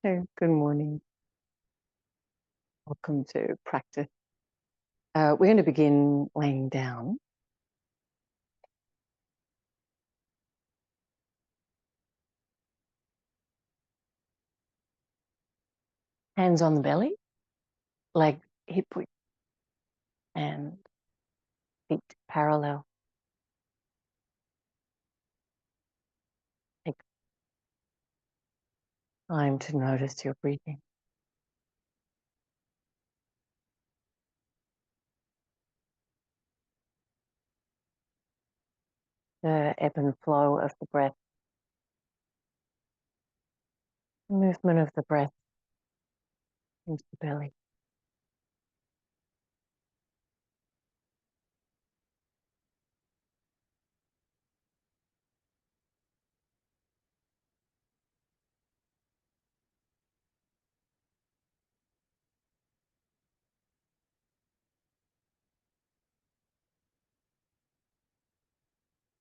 So, good morning. Welcome to practice. We're going to begin laying down. Hands on the belly, leg hip width, and feet parallel. Take time to notice your breathing. The ebb and flow of the breath, movement of the breath into the belly.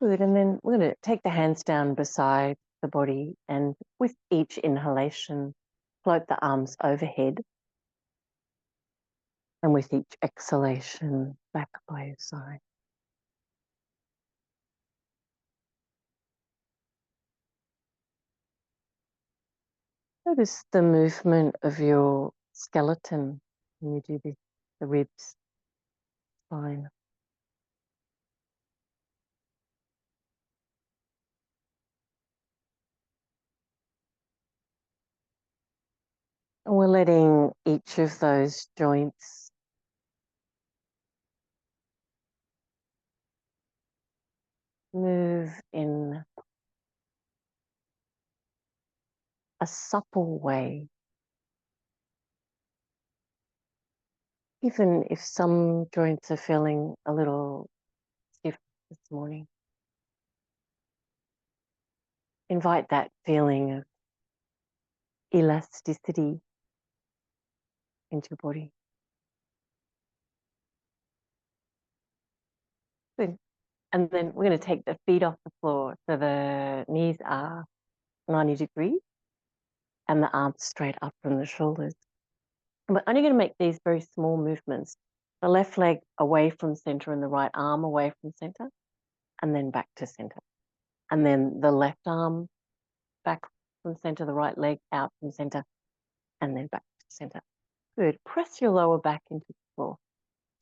Good. And then we're going to take the hands down beside the body, and with each inhalation, float the arms overhead. And with each exhalation, back by your side. Notice the movement of your skeleton when you do this, the ribs, spine. And we're letting each of those joints move in a supple way. Even if some joints are feeling a little stiff this morning, invite that feeling of elasticity into your body. Good. And then we're going to take the feet off the floor so the knees are 90 degrees and the arms straight up from the shoulders. We're only going to make these very small movements. The left leg away from center and the right arm away from center, and then back to center. And then the left arm back from center, the right leg out from center, and then back to center. Good. Press your lower back into the floor.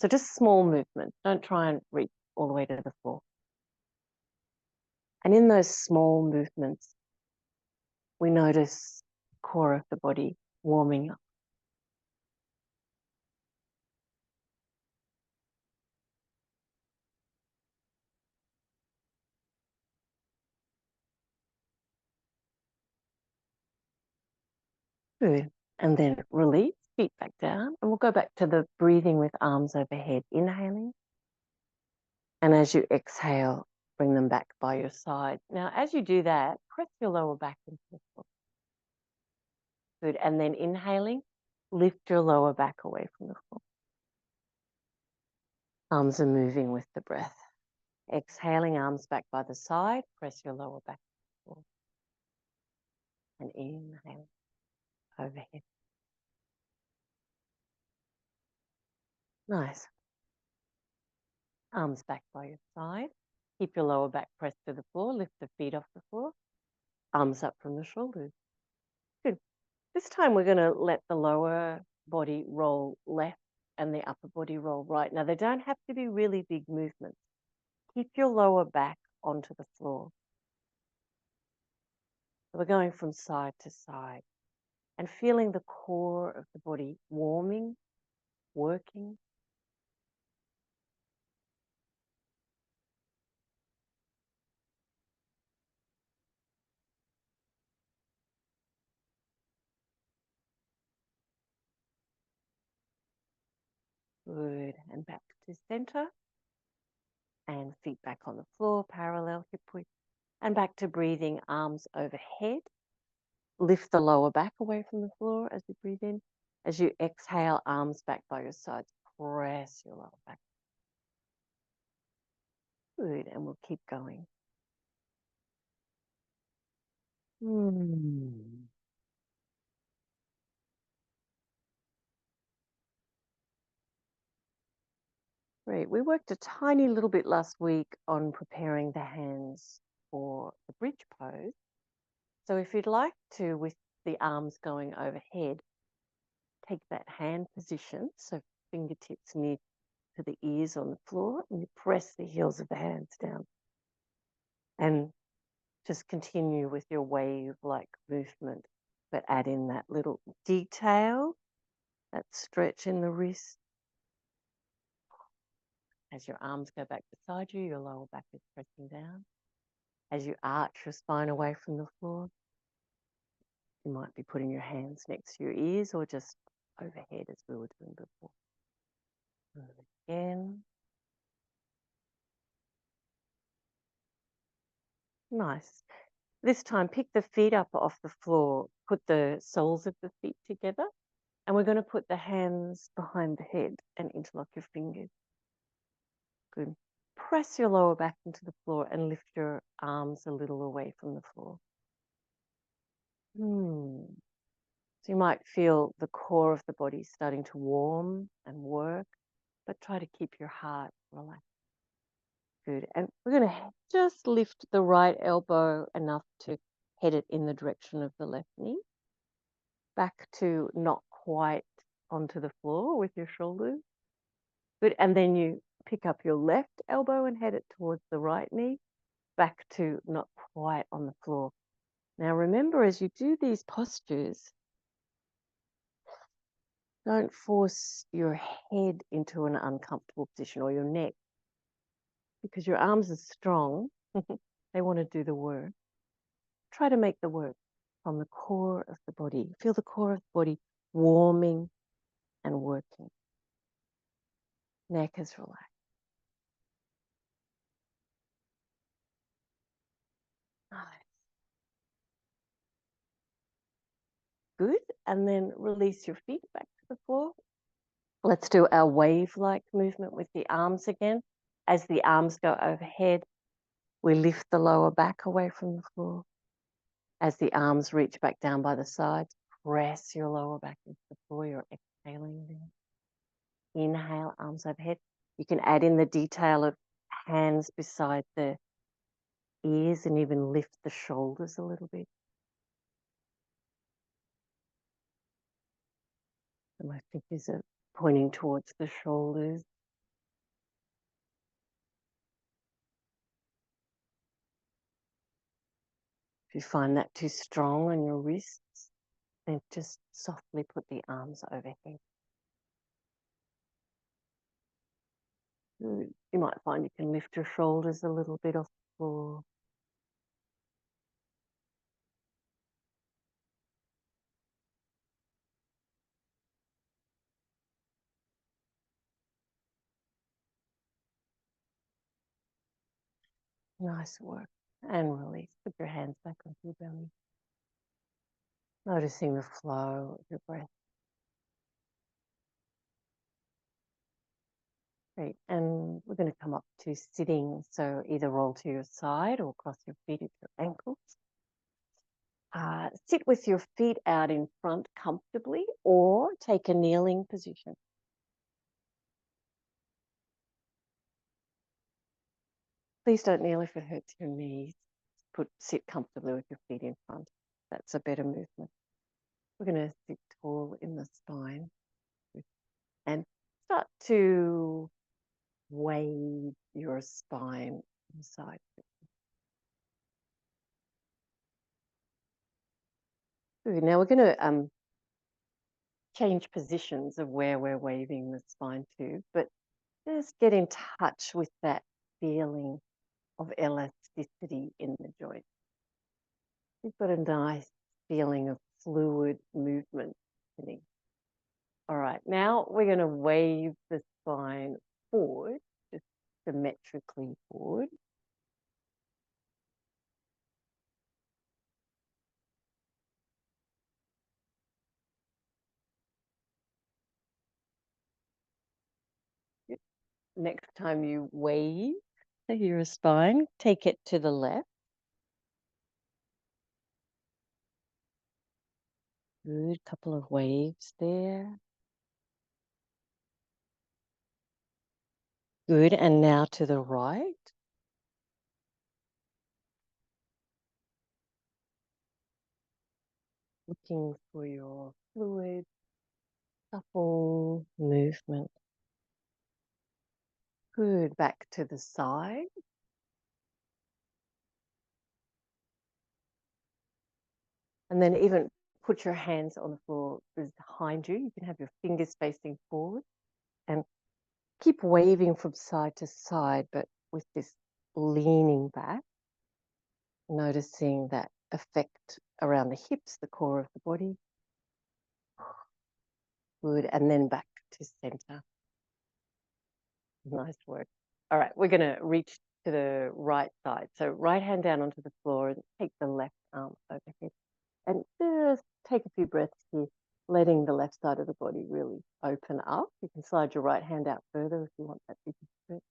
So just small movements. Don't try and reach all the way to the floor. And in those small movements, we notice the core of the body warming up. Good. And then release, feet back down. And we'll go back to the breathing with arms overhead. Inhaling. And as you exhale, bring them back by your side. Now, as you do that, press your lower back into the floor. Good. And then inhaling, lift your lower back away from the floor. Arms are moving with the breath. Exhaling, arms back by the side. Press your lower back to the floor. And inhale, overhead. Nice. Arms back by your side. Keep your lower back pressed to the floor. Lift the feet off the floor. Arms up from the shoulders. Good. This time we're going to let the lower body roll left and the upper body roll right. Now, they don't have to be really big movements. Keep your lower back onto the floor. So we're going from side to side and feeling the core of the body warming, working. Good. And back to center. And feet back on the floor, parallel hip width. And back to breathing, arms overhead. Lift the lower back away from the floor as you breathe in. As you exhale, arms back by your sides. Press your lower back. Good, and we'll keep going. Great. We worked a tiny little bit last week on preparing the hands for the bridge pose. So if you'd like to, with the arms going overhead, take that hand position, so fingertips near to the ears on the floor, and you press the heels of the hands down. And just continue with your wave-like movement, but add in that little detail, that stretch in the wrist. As your arms go back beside you, your lower back is pressing down. As you arch your spine away from the floor, you might be putting your hands next to your ears or just overhead as we were doing before. And again. Nice. This time, pick the feet up off the floor, put the soles of the feet together, and we're going to put the hands behind the head and interlock your fingers. Good. Press your lower back into the floor and lift your arms a little away from the floor. So you might feel the core of the body starting to warm and work, but try to keep your heart relaxed. Good. And we're going to just lift the right elbow enough to head it in the direction of the left knee. Back to not quite onto the floor with your shoulders. Good. And then you pick up your left elbow and head it towards the right knee. Back to not quite on the floor. Now remember, as you do these postures, don't force your head into an uncomfortable position or your neck, because your arms are strong. They want to do the work. Try to make the work from the core of the body. Feel the core of the body warming and working. Neck is relaxed. Nice. Good. And then release your feet back to the floor. Let's do our wave-like movement with the arms again. As the arms go overhead, we lift the lower back away from the floor. As the arms reach back down by the sides, press your lower back into the floor. You're exhaling there. Inhale, arms overhead. You can add in the detail of hands beside the ears and even lift the shoulders a little bit. And my fingers are pointing towards the shoulders. If you find that too strong on your wrists, then just softly put the arms overhead. Good. You might find you can lift your shoulders a little bit off the floor. Nice work. And release. Put your hands back onto your belly. Noticing the flow of your breath. Great. And we're going to come up to sitting. So either roll to your side or cross your feet at your ankles. Sit with your feet out in front comfortably or take a kneeling position. Please don't kneel if it hurts your knees. Sit comfortably with your feet in front. That's a better movement. We're going to sit tall in the spine and start to wave your spine inside. Good. Now we're going to change positions of where we're waving the spine to, but just get in touch with that feeling of elasticity in the joint. You've got a nice feeling of fluid movement happening. All right, now we're going to wave the spine forward, just symmetrically forward. Next time you wave your spine, take it to the left. Good, couple of waves there. Good. And now to the right. Looking for your fluid, supple movement. Good. Back to the side. And then even put your hands on the floor behind you. You can have your fingers facing forward and keep waving from side to side, but with this leaning back, noticing that effect around the hips, the core of the body. Good. And then back to center. Nice work. All right, we're going to reach to the right side. So right hand down onto the floor and take the left arm overhead. And just take a few breaths here, letting the left side of the body really open up. You can slide your right hand out further if you want that bigger stretch.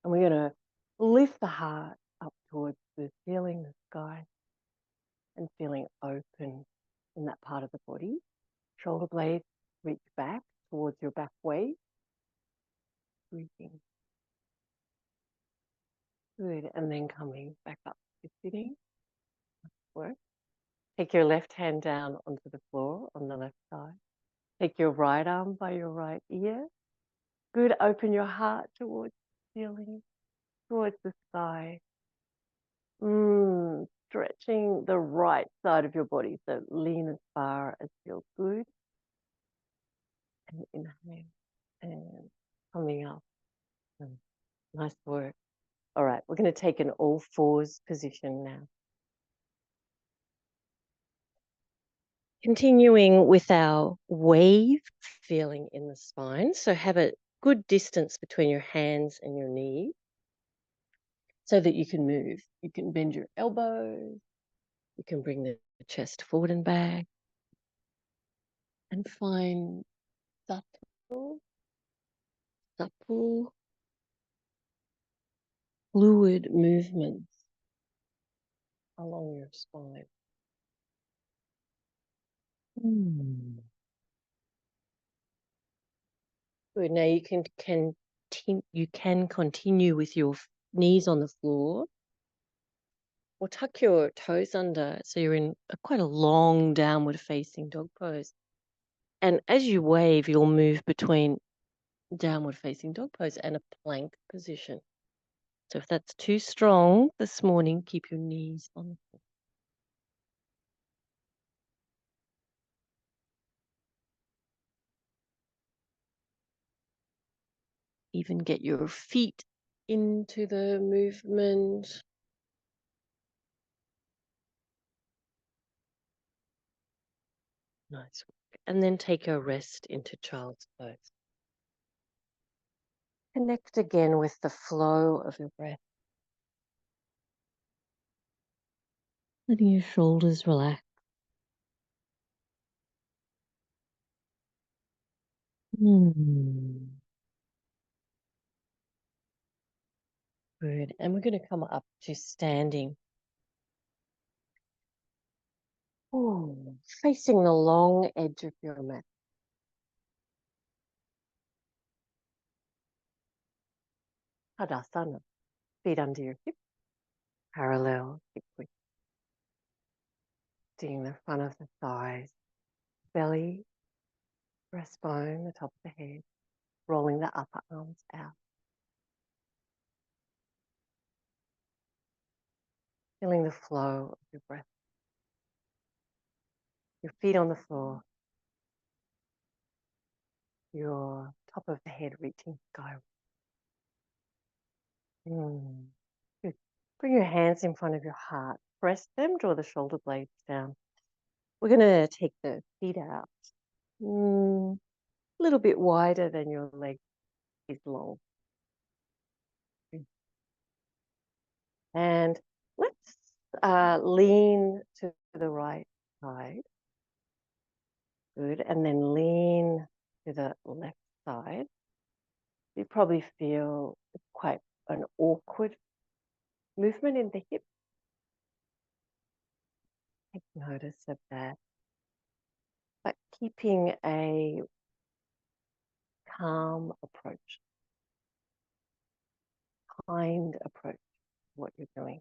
And we're going to lift the heart up towards the ceiling, the sky, and feeling open in that part of the body. Shoulder blades reach back towards your back waist. Breathing. Good. And then coming back up to sitting. Work. Take your left hand down onto the floor on the left side. Take your right arm by your right ear. Good. Open your heart towards the ceiling, towards the sky. Stretching the right side of your body. So lean as far as feels good. And inhale. And coming up. Nice work. All right. We're going to take an all fours position now. Continuing with our wave feeling in the spine. So have a good distance between your hands and your knees so that you can move. You can bend your elbows. You can bring the chest forward and back. And find supple, fluid movements along your spine. Good. Now you can continue with your knees on the floor, or tuck your toes under so you're in quite a long downward facing dog pose. And as you wave, you'll move between downward facing dog pose and a plank position. So if that's too strong this morning, keep your knees on the floor. Even get your feet into the movement. Nice work. And then take a rest into child's pose. Connect again with the flow of your breath. Letting your shoulders relax. Good. And we're going to come up to standing. Facing the long edge of your mat. Tadasana. Feet under your hips. Parallel hip width. Seeing the front of the thighs. Belly. Breastbone, the top of the head. Rolling the upper arms out. Feeling the flow of your breath. Your feet on the floor. Your top of the head reaching skyward. Good. Bring your hands in front of your heart. Press them, draw the shoulder blades down. We're going to take the feet out. A little bit wider than your leg is long. Good. And let's lean to the right side. Good. And then lean to the left side. You probably feel quite an awkward movement in the hip. Take notice of that. But keeping a calm approach. kind approach to what you're doing.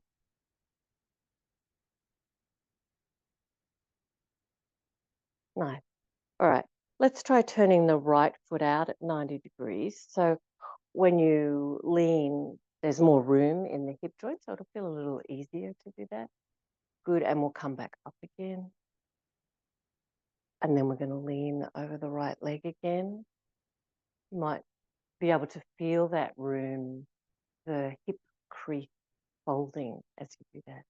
Nice. All right. Let's try turning the right foot out at 90 degrees. So when you lean, there's more room in the hip joint, so it'll feel a little easier to do that. Good, and we'll come back up again. And then we're going to lean over the right leg again. You might be able to feel that room, the hip crease folding as you do that.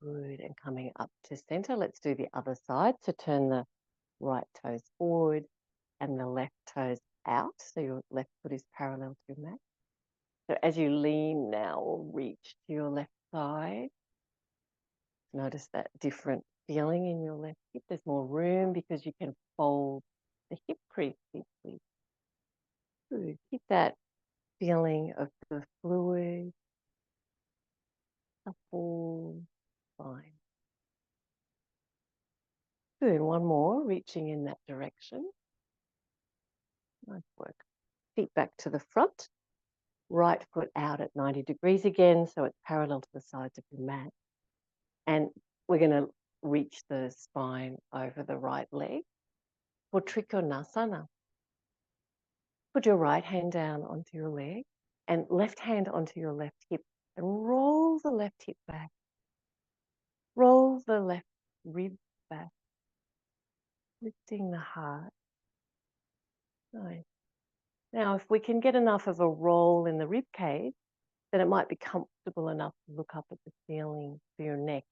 Good, and coming up to center. Let's do the other side. So turn the right toes forward and the left toes out. So your left foot is parallel to your mat. So as you lean now, or reach to your left side, notice that different feeling in your left hip. There's more room because you can fold the hip crease deeply. Good. Keep that feeling of the fluid, supple spine. Good. One more, reaching in that direction. Nice work. Feet back to the front. Right foot out at 90 degrees again, so it's parallel to the sides of your mat. And we're going to reach the spine over the right leg for Trikonasana. Put your right hand down onto your leg and left hand onto your left hip and roll the left hip back. Roll the left rib back, lifting the heart. Nice. Now, if we can get enough of a roll in the rib cage, then it might be comfortable enough to look up at the ceiling for your neck.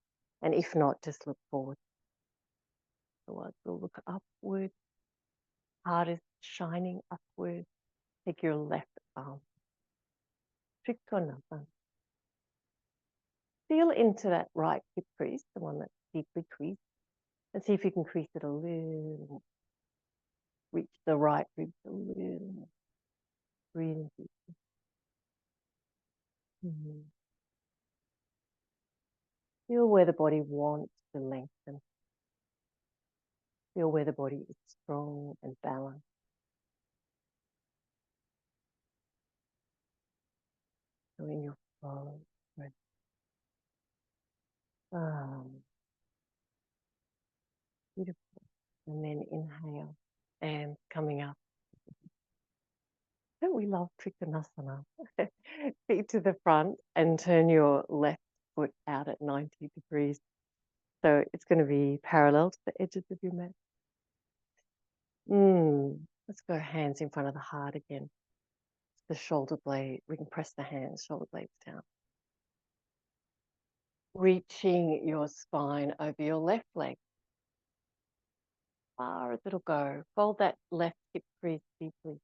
And if not, just look forward. Otherwise, we'll look upward. Heart is shining upward. Take your left arm. Trikonasana. Feel into that right hip crease, the one that's deeply creased, and see if you can crease it a little more. Reach the right ribs a little more. Breathing deeply. Feel where the body wants to lengthen. Feel where the body is strong and balanced. So in your flow, breath. Beautiful. And then inhale and coming up. Don't we love Trikonasana? Feet to the front and turn your left foot out at 90 degrees. So it's going to be parallel to the edges of your mat. Let's go hands in front of the heart again. The shoulder blade, we can press the hands, shoulder blades down. Reaching your spine over your left leg. Far as it'll go. Fold that left hip crease deeply.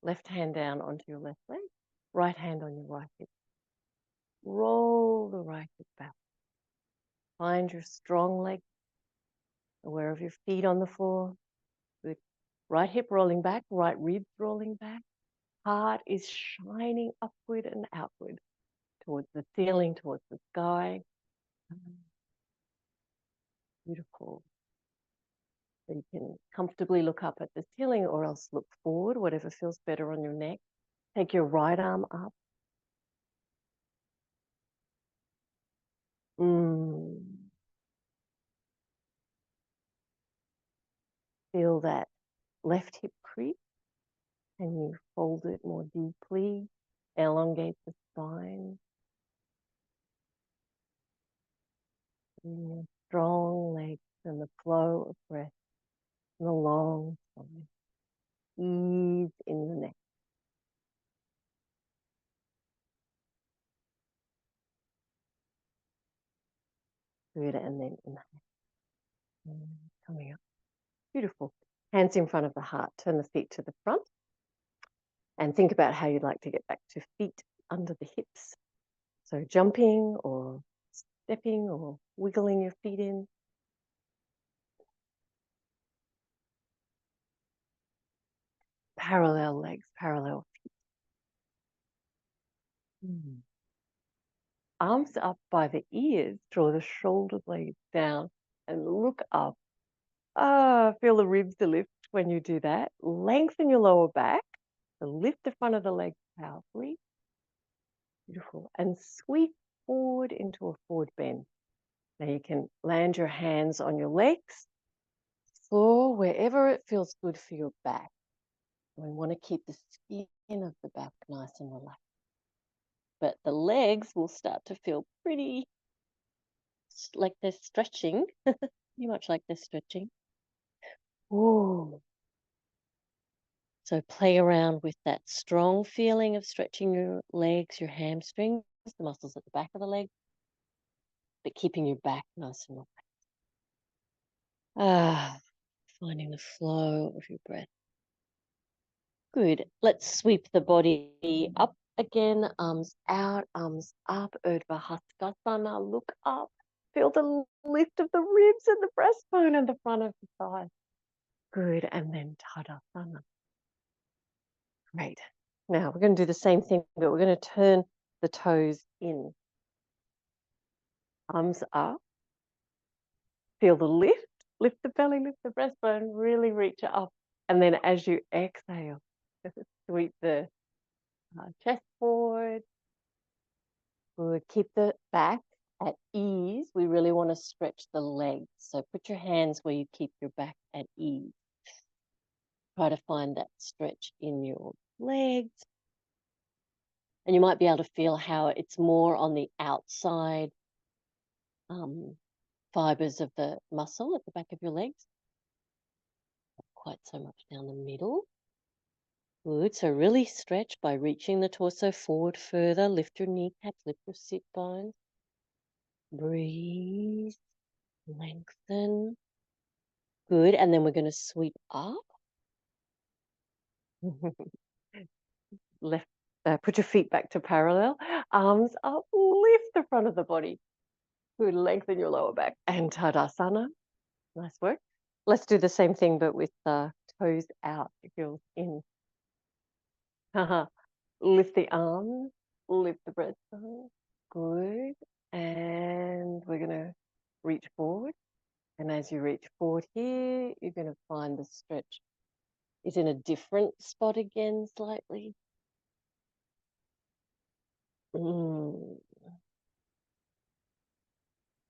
Left hand down onto your left leg. Right hand on your right hip. Roll the right hip back. Find your strong leg. Aware of your feet on the floor. Good. Right hip rolling back, right ribs rolling back. Heart is shining upward and outward towards the ceiling, towards the sky. Beautiful. So you can comfortably look up at the ceiling or else look forward, whatever feels better on your neck. Take your right arm up. Feel that left hip crease and you fold it more deeply, elongate the spine. Strong legs and the flow of breath and the long spine. Ease in the neck. Good, and then inhale. Coming up. Beautiful. Hands in front of the heart. Turn the feet to the front. And think about how you'd like to get back to feet under the hips. So jumping or stepping or wiggling your feet in. Parallel legs, parallel feet. Arms up by the ears, draw the shoulder blades down and look up. Feel the ribs to lift. when you do that. Lengthen your lower back. So lift the front of the legs powerfully. Beautiful. And sweep forward into a forward bend. Now you can land your hands on your legs, floor, wherever it feels good for your back. We want to keep the skin of the back nice and relaxed. But the legs will start to feel pretty like they're stretching, pretty much like they're stretching. Ooh. So play around with that strong feeling of stretching your legs, your hamstrings, the muscles at the back of the leg, but keeping your back nice and relaxed. Finding the flow of your breath. Good. Let's sweep the body up again. Arms out, arms up. Urdhva Hastasana. Look up. Feel the lift of the ribs and the breastbone and the front of the thigh. Good. And then Tadasana. Great. Now we're going to do the same thing, but we're going to turn the toes in. Arms up. Feel the lift. Lift the belly, lift the breastbone. Really reach it up. And then as you exhale, sweep the chest forward. Good. Keep the back at ease. We really want to stretch the legs. So put your hands where you keep your back at ease. Try to find that stretch in your legs. And you might be able to feel how it's more on the outside fibers of the muscle at the back of your legs. Not quite so much down the middle. Good. So really stretch by reaching the torso forward further. Lift your kneecaps, lift your sit bones. Breathe. Lengthen. Good. And then we're going to sweep up. Left. Put your feet back to parallel. Arms up. Lift the front of the body. Good. Lengthen your lower back. And Tadasana. Nice work. Let's do the same thing, but with the toes out. Heels in. Lift the arms. Lift the breastbone. Good. And we're going to reach forward. And as you reach forward here, you're going to find the stretch is in a different spot again slightly.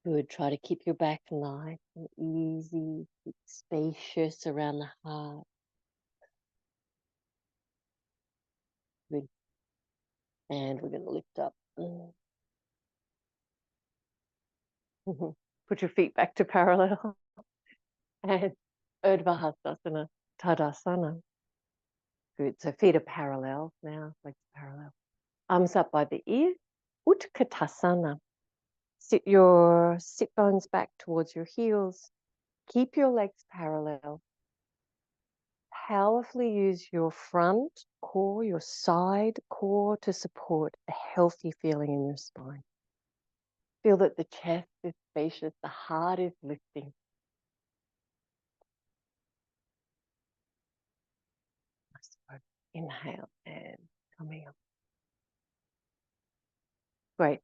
Good. Try to keep your back nice and easy, spacious around the heart. Good. And we're going to lift up. Put your feet back to parallel. And Urdhva Hastasana, Tadasana. Good. So feet are parallel now, legs parallel. Arms up by the ear. Utkatasana. Sit your sit bones back towards your heels. Keep your legs parallel. Powerfully use your front core, your side core to support a healthy feeling in your spine. Feel that the chest is spacious, the heart is lifting. Inhale and coming up. Great.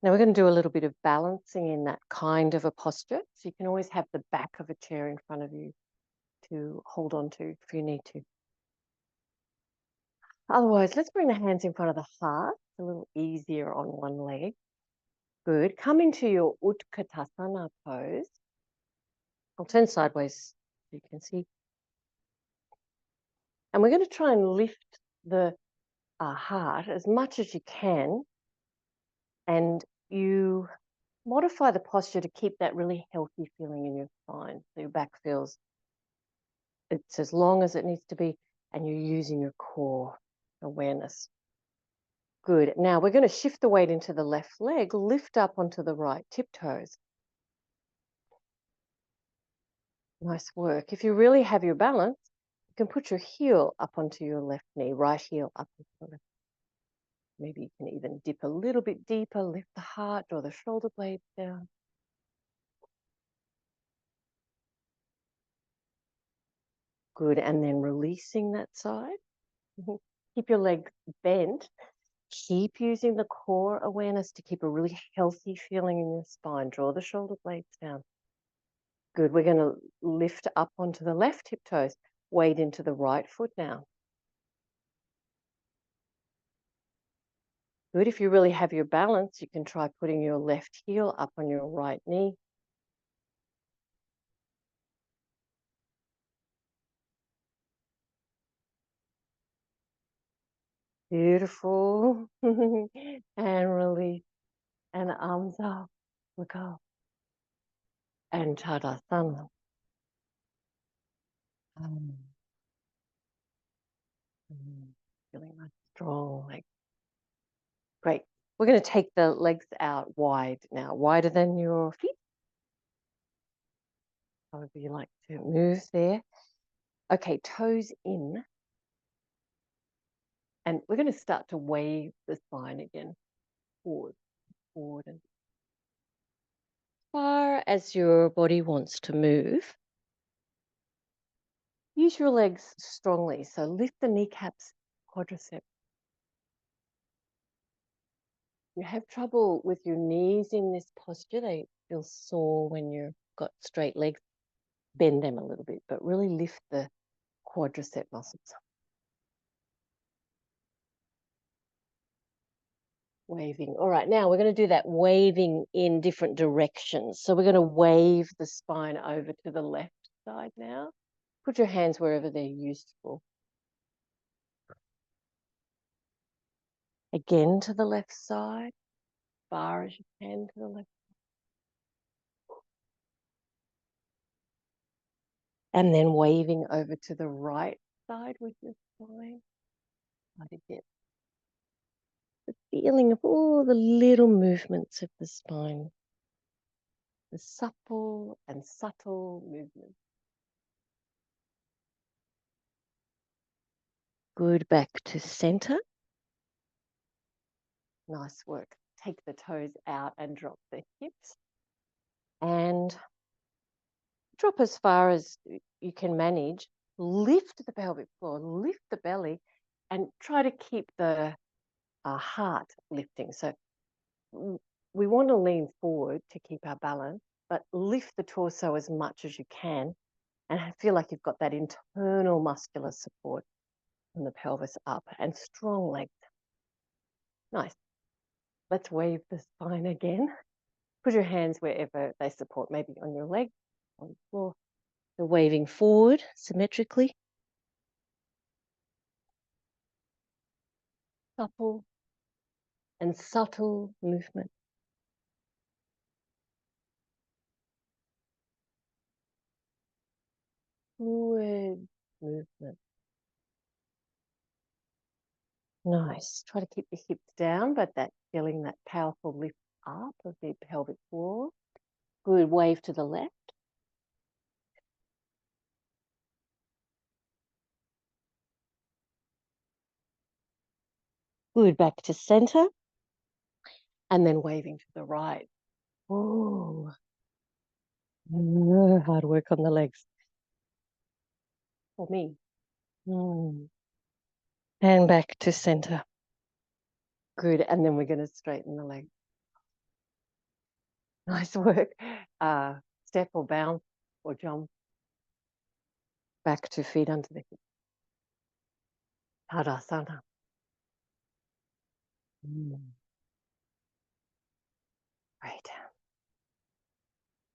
Now we're going to do a little bit of balancing in that kind of a posture. So you can always have the back of a chair in front of you to hold on to if you need to. Otherwise, let's bring the hands in front of the heart. It's a little easier on one leg. Good. Come into your Utkatasana pose. I'll turn sideways so you can see. And we're going to try and lift the heart as much as you can. And you modify the posture to keep that really healthy feeling in your spine. So your back feels it's as long as it needs to be, and you're using your core awareness. Good. Now we're going to shift the weight into the left leg, lift up onto the right tiptoes. Nice work. If you really have your balance, you can put your heel up onto your left knee, right heel up onto the left. Maybe you can even dip a little bit deeper, lift the heart, draw the shoulder blades down. Good. And then releasing that side. Keep your legs bent. Keep using the core awareness to keep a really healthy feeling in your spine. Draw the shoulder blades down. Good. We're going to lift up onto the left hip toes. Wade into the right foot now. Good. If you really have your balance, you can try putting your left heel up on your right knee. Beautiful. And release. And arms up. Look up. And Tadasana. Feeling nice, strong leg. Great. We're going to take the legs out wide now, wider than your feet. However you like to move there. Okay, toes in. And we're going to start to wave the spine again. Forward, forward, and as far as your body wants to move. Use your legs strongly. So lift the kneecaps, quadriceps. You have trouble with your knees in this posture. They feel sore when you've got straight legs. Bend them a little bit, but really lift the quadricep muscles. Waving. All right, now we're going to do that waving in different directions. So we're going to wave the spine over to the left side now. Put your hands wherever they're useful. Again to the left side, far as you can to the left. And then waving over to the right side with your spine. Try to get the feeling of all the little movements of the spine. The supple and subtle movements. Good, back to center. Nice work. Take the toes out and drop the hips. And drop as far as you can manage. Lift the pelvic floor, lift the belly, and try to keep the heart lifting. So we want to lean forward to keep our balance, but lift the torso as much as you can and feel like you've got that internal muscular support from the pelvis up and strong legs. Nice. Let's wave the spine again. Put your hands wherever they support, maybe on your leg, on the floor. So waving forward symmetrically. Supple and subtle movement. Fluid movement. Nice. Try to keep the hips down, but feeling that powerful lift up of the pelvic floor. Good. Wave to the left. Good. Back to center. And then waving to the right. Oh, hard work on the legs. For me. And back to center. Good. And then we're going to straighten the leg. Nice work. Step or bounce or jump. Back to feet under the hip. Tadasana. Right.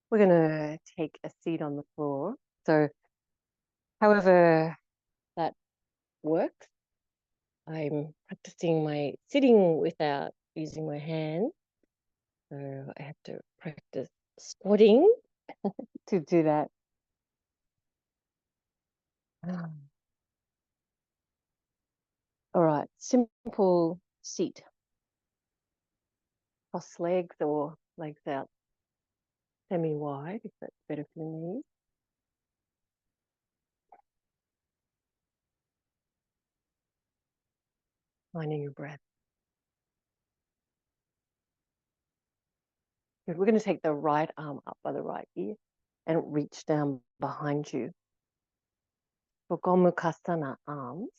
We're going to take a seat on the floor. So however that works, I'm practicing my sitting without using my hands. So I have to practice squatting to do that. All right, simple seat. Cross legs or legs out semi-wide, if that's better for your knees. Finding your breath. Good. We're going to take the right arm up by the right ear and reach down behind you. For Gomukhasana arms.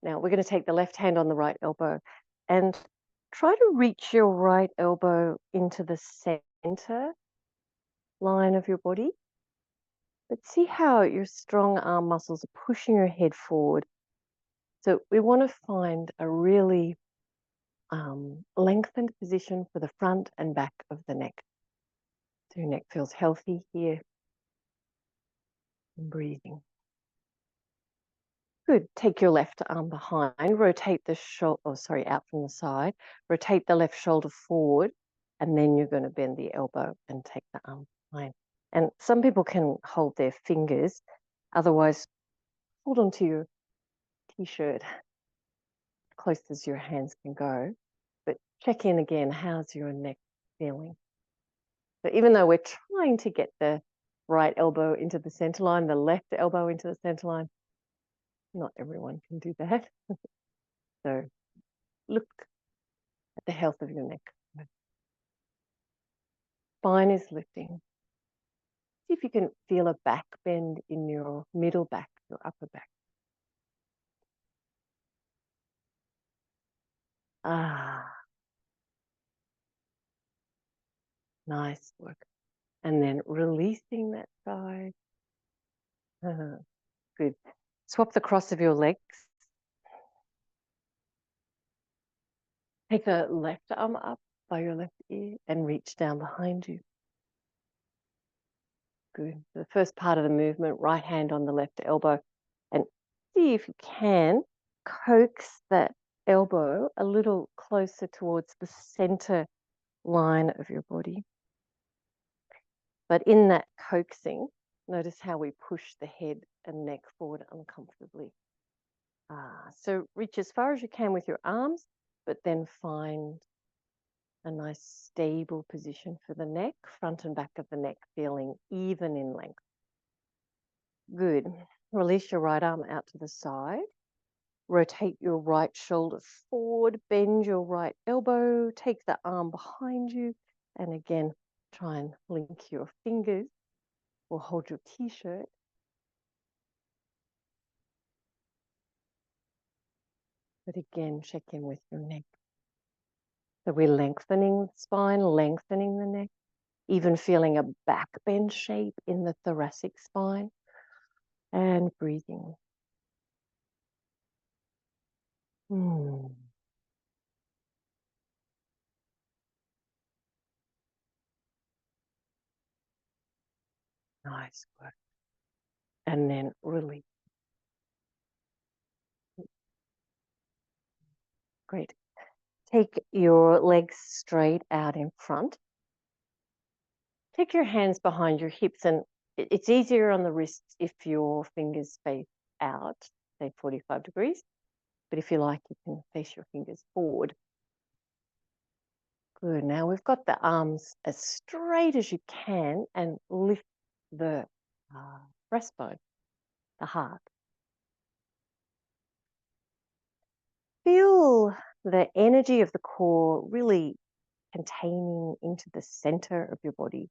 Now we're going to take the left hand on the right elbow and try to reach your right elbow into the center line of your body. But see how your strong arm muscles are pushing your head forward. So we want to find a really lengthened position for the front and back of the neck. So your neck feels healthy here. And breathing. Good. Take your left arm behind, rotate the shoulder, out from the side, rotate the left shoulder forward, and then you're going to bend the elbow and take the arm behind. And some people can hold their fingers, otherwise hold onto your t-shirt close as your hands can go. But check in again, how's your neck feeling? So even though we're trying to get the right elbow into the center line, the left elbow into the center line, not everyone can do that. So look at the health of your neck. Spine is lifting. See if you can feel a back bend in your middle back, your upper back. Nice work. And then releasing that side. Good. Swap the cross of your legs. Take the left arm up by your left ear and reach down behind you. Good. The first part of the movement, right hand on the left elbow. And see if you can coax that elbow a little closer towards the center line of your body. But in that coaxing, notice how we push the head and neck forward uncomfortably. So reach as far as you can with your arms, but then find a nice stable position for the neck, front and back of the neck feeling even in length. Good. Release your right arm out to the side. Rotate your right shoulder forward, bend your right elbow, take the arm behind you, and again, try and link your fingers or hold your t-shirt. But again, check in with your neck. So we're lengthening the spine, lengthening the neck, even feeling a back bend shape in the thoracic spine, and breathing. Nice work. And then release. Great. Take your legs straight out in front. Take your hands behind your hips, and it's easier on the wrists if your fingers face out, say 45 degrees. But if you like, you can face your fingers forward. Good. Now we've got the arms as straight as you can and lift the breastbone, the heart. Feel the energy of the core really containing into the center of your body.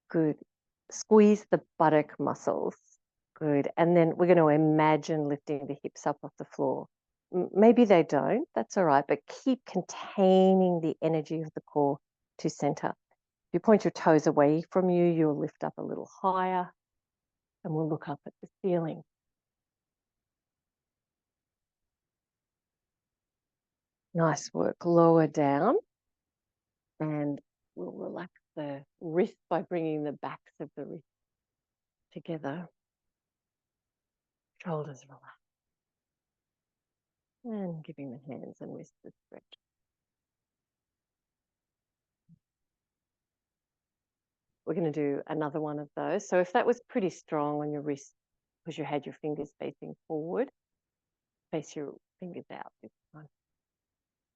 Good. Squeeze the buttock muscles. Good. And then we're going to imagine lifting the hips up off the floor. Maybe they don't, that's all right, but keep containing the energy of the core to center. If you point your toes away from you, you'll lift up a little higher, and we'll look up at the ceiling. Nice work. Lower down, and we'll relax the wrist by bringing the backs of the wrists together. Shoulders relax. And giving the hands and wrists a stretch. We're going to do another one of those. So if that was pretty strong on your wrist because you had your fingers facing forward, face your fingers out this time.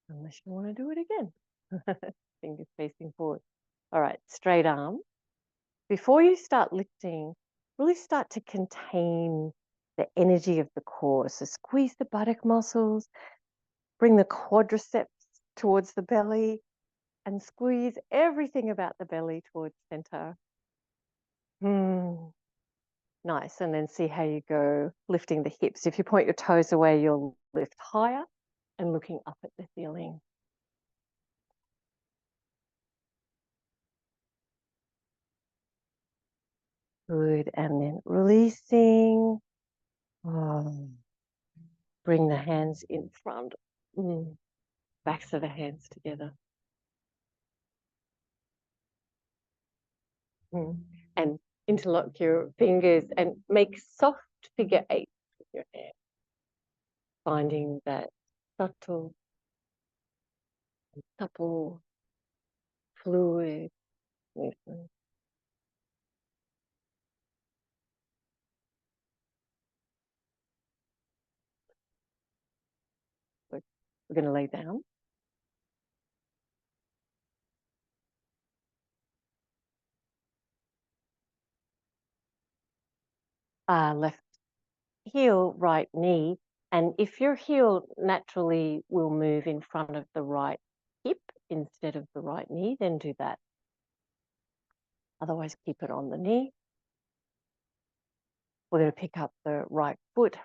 Unless you want to do it again. Fingers facing forward. All right, straight arm. Before you start lifting, really start to contain the energy of the core. So squeeze the buttock muscles, bring the quadriceps towards the belly, and squeeze everything about the belly towards center. Nice. And then see how you go lifting the hips. If you point your toes away, you'll lift higher and looking up at the ceiling. Good. And then releasing. Oh. Bring the hands in front. Backs of the hands together. And interlock your fingers and make soft figure eights with your hand. Finding that subtle, supple, fluid movement. We're going to lay down. Left heel, right knee. And if your heel naturally will move in front of the right hip instead of the right knee, then do that. Otherwise, keep it on the knee. We're going to pick up the right foot.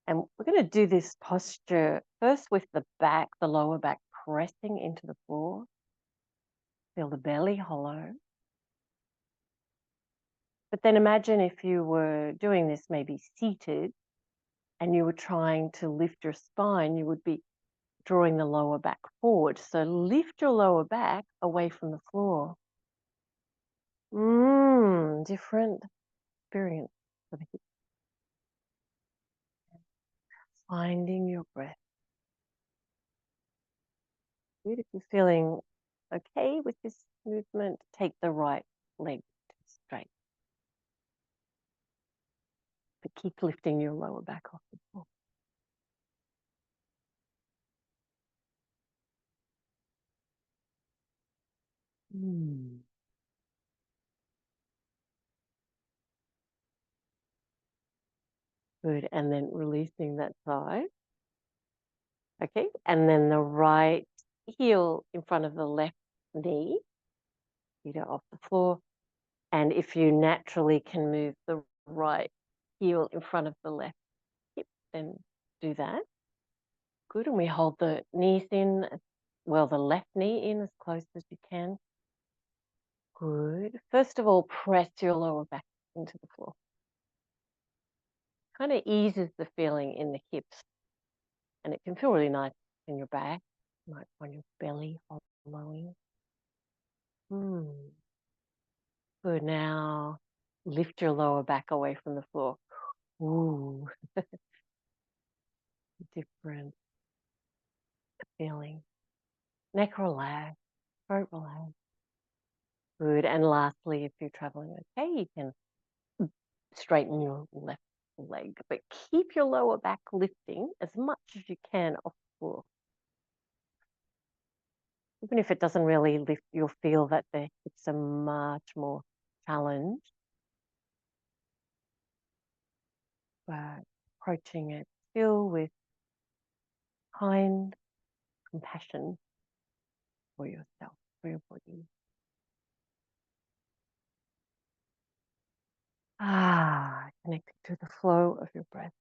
And we're going to do this posture first with the back, the lower back pressing into the floor. Feel the belly hollow. But then imagine if you were doing this maybe seated and you were trying to lift your spine, you would be drawing the lower back forward. So lift your lower back away from the floor. Different experience for the hip. Finding your breath. Good. If you're feeling okay with this movement, take the right leg straight. But keep lifting your lower back off the floor. Good. And then releasing that side. Okay. And then the right heel in front of the left knee. Feet are off the floor. And if you naturally can move the right heel in front of the left hip, then do that. Good. And we hold the knees in, well, the left knee in as close as you can. Good. First of all, press your lower back into the floor. Kind of eases the feeling in the hips. And it can feel really nice in your back. You might find your belly hollowing. Good. Now lift your lower back away from the floor. Ooh. Different feeling. Neck relax, throat relax. Good. And lastly, if you're traveling okay, you can straighten your left leg, but keep your lower back lifting as much as you can off the floor. Even if it doesn't really lift, you'll feel that the hips are much more challenged. But approaching it still with kind compassion for yourself, for your body. Connecting to the flow of your breath.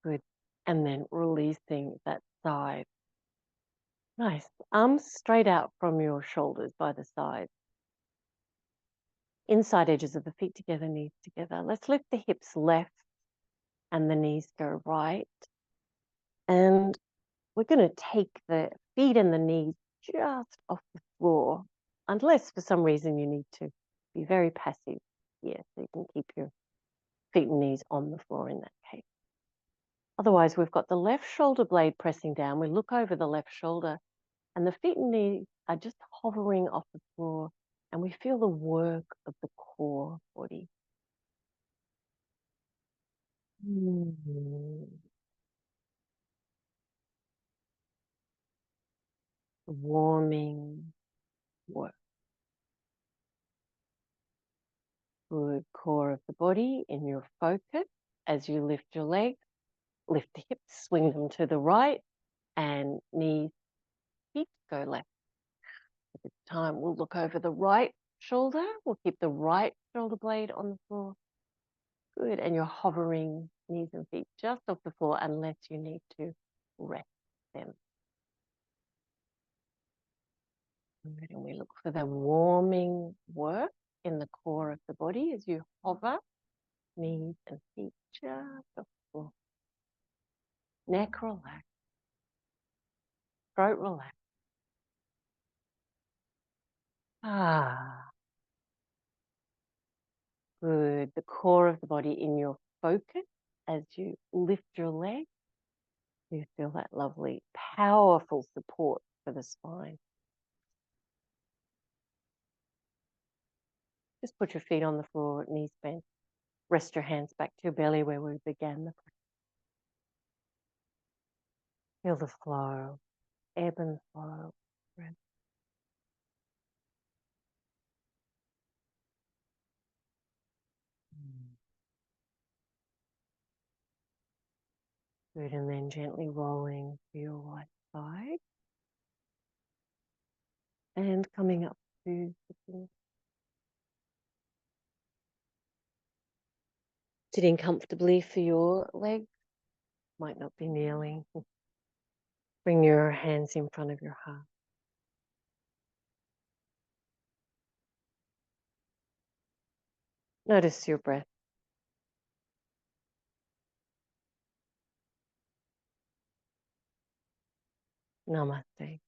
Good. And then releasing that side. Nice. Arms straight out from your shoulders by the side. Inside edges of the feet together, knees together. Let's lift the hips left and the knees go right. And we're going to take the feet and the knees just off the floor, unless for some reason you need to be very passive here, so you can keep your feet and knees on the floor in that case. Otherwise, we've got the left shoulder blade pressing down. We look over the left shoulder and the feet and knees are just hovering off the floor, and we feel the work of the core body. Warming work. Good. Core of the body in your focus as you lift your legs, lift the hips, swing them to the right, and knees, feet go left. At this time, we'll look over the right shoulder. We'll keep the right shoulder blade on the floor. Good. And you're hovering knees and feet just off the floor unless you need to rest them. Good. And we look for the warming work in the core of the body as you hover, knees and feet just off the floor. Neck relax, throat relax. Ah, good. The core of the body in your focus as you lift your leg. You feel that lovely, powerful support for the spine. Just put your feet on the floor, knees bent. Rest your hands back to your belly where we began the practice. Feel the flow, ebb and flow. Breath. Good, and then gently rolling to your right side. And coming up to sitting comfortably for your legs. Might not be kneeling. Bring your hands in front of your heart. Notice your breath. Namaste.